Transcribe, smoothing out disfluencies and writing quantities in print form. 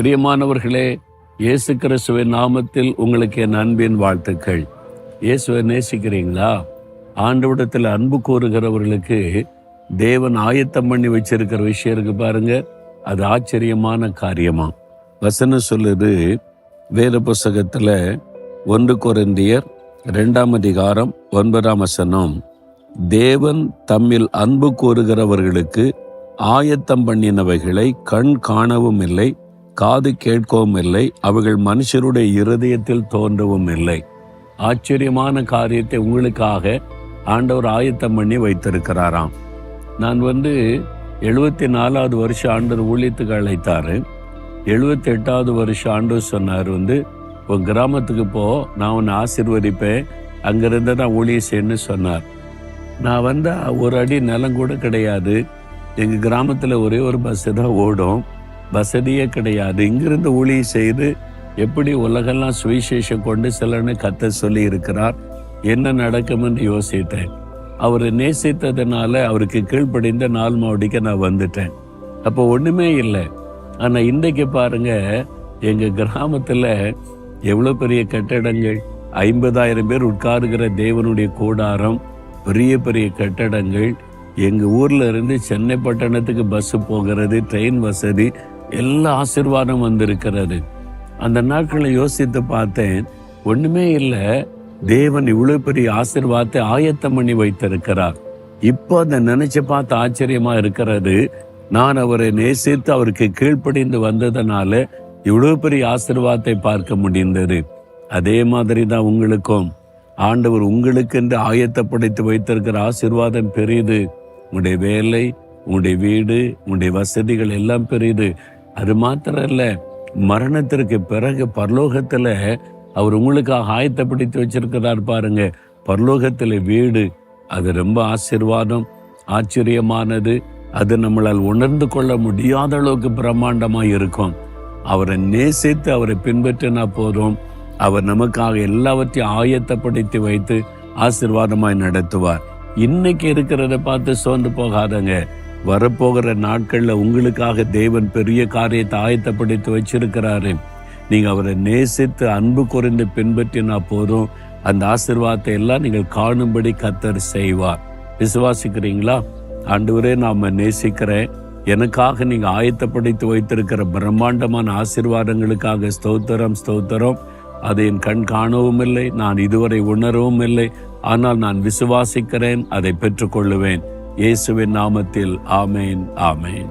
பிரியமானவர்களே, இயேசு கிறிஸ்துவின் நாமத்தில் உங்களுக்கு என் அன்பின் வாழ்த்துக்கள். இயேசுவை நேசிக்கிறீங்களா? ஆண்டவரிடத்தில் அன்பு கூறுகிறவர்களுக்கு தேவன் ஆயத்தம் பண்ணி வச்சிருக்கிற விஷயம் இருக்கு பாருங்க, அது ஆச்சரியமான காரியமா. வசனம் சொல்லுது, வேத புஸ்தகத்துல 1 கொரிந்தியர் 2ஆம் அதிகாரம் 9ஆம் வசனம், தேவன் தம்மில் அன்பு கூறுகிறவர்களுக்கு ஆயத்தம் பண்ணினவைகளை கண் காணவும் இல்லை, காது கேட்கவும் இல்லை, அவைகள் மனுஷருடைய இருதயத்தில் தோன்றவும் இல்லை. ஆச்சரியமான காரியத்தை உங்களுக்காக ஆண்டவர் ஆயத்தம் பண்ணி வைத்திருக்கிறாராம். நான் 74வது வருஷம் ஆண்டவர் ஊழியத்துக்கு அழைத்தாரு. 78வது வருஷம் ஆண்டவர் சொன்னார், உன் கிராமத்துக்கு போ, நான் உன்னை ஆசீர்வதிப்பேன், அங்கிருந்து நான் ஊழியம் செய்யணும்னு சொன்னார். நான் வந்தா ஒரு அடி நிலம் கூட கிடையாது. எங்கள் கிராமத்தில் ஒரே ஒரு பஸ் தான் ஓடும், வசதியே கிடையாது. இங்கிருந்து ஊழியம் செய்து எப்படி உலகெல்லாம் சுவிசேஷம் கொண்டு செல்லன்னு கத்த சொல்லி இருக்கிறார். என்ன நடக்கும் என்று யோசித்தேன். அவரை நேசித்ததுனால அவருக்கு கீழ்ப்படிந்த 4 மாவடிக்கு நான் வந்துட்டேன். அப்போ ஒண்ணுமே இல்லை. ஆனா இன்றைக்கு பாருங்க, எங்க கிராமத்துல எவ்வளவு பெரிய கட்டடங்கள், 50,000 பேர் உட்காருகிற தேவனுடைய கூடாரம், பெரிய பெரிய கட்டடங்கள். எங்க ஊர்ல இருந்து சென்னை பட்டணத்துக்கு பஸ் போகிறது, ட்ரெயின் வசதி, எல்லா ஆசீர்வாதம் வந்திருக்கிறது. அந்த நாட்களை யோசித்து பார்த்தேன், ஒண்ணுமே இல்லை. தேவன் இவ்வளவு பெரிய ஆசீர்வாதத்தை ஆயத்தம் பண்ணி வைத்திருக்கிறார். இப்போ அதை நினைச்சு பார்த்து ஆச்சரியமா இருக்கிறது. நான் அவரை நேசித்து அவருக்கு கீழ்ப்படிந்து வந்ததுனால இவ்வளவு பெரிய ஆசீர்வாதத்தை பார்க்க முடிந்தது. அதே மாதிரி தான் உங்களுக்கும் ஆண்டவர் உங்களுக்கென்று ஆயத்தப்படுத்தி வைத்திருக்கிற ஆசீர்வாதம் பெரியது. உங்களுடைய வேலை, உங்களுடைய வீடு, உங்களுடைய வசதிகள் எல்லாம் பெரியது. அது மாத்திரம் இல்ல, மரணத்திற்கு பிறகு பரலோகத்துல அவர் உங்களுக்காக ஆயத்தப்படுத்தி வச்சிருக்கிறார் பாருங்க. பரலோகத்துல வீடு, அது ரொம்ப ஆசீர்வாதம், ஆச்சரியமானது. அது நம்மளால் உணர்ந்து கொள்ள முடியாத அளவுக்கு பிரம்மாண்டமா இருக்கும். அவரை நேசித்து அவரை பின்பற்றினா போதும், அவர் நமக்காக எல்லாவற்றையும் ஆயத்தப்படுத்தி வைத்து ஆசீர்வாதமாய் நடத்துவார். இன்னைக்கு இருக்கிறத பார்த்து சோர்ந்து போகாதங்க. வரப்போகிற நாட்கள்ல உங்களுக்காக தேவன் பெரிய காரியத்தை ஆயத்தப்படுத்தி வச்சிருக்கிறாரு. நீங்க அவரை நேசித்து அன்பு கூர்ந்து பின்பற்றினா போதும், அந்த ஆசீர்வாதத்தை எல்லாம் நீங்கள் காணும்படி கர்த்தர் செய்வார். விசுவாசிக்கிறீங்களா? ஆண்டவரே, நாம நேசிக்கிறேன், எனக்காக நீங்க ஆயத்தப்படுத்தி வைத்திருக்கிற பிரம்மாண்டமான ஆசீர்வாதங்களுக்காக ஸ்தோத்திரம் ஸ்தோத்திரம். அதை என் கண் காணவும் இல்லை, நான் இதுவரை உணரவும் இல்லை, ஆனால் நான் விசுவாசிக்கிறேன், அதை பெற்றுக்கொள்ளுவேன். இயேசுவின் நாமத்தில் ஆமேன், ஆமேன்.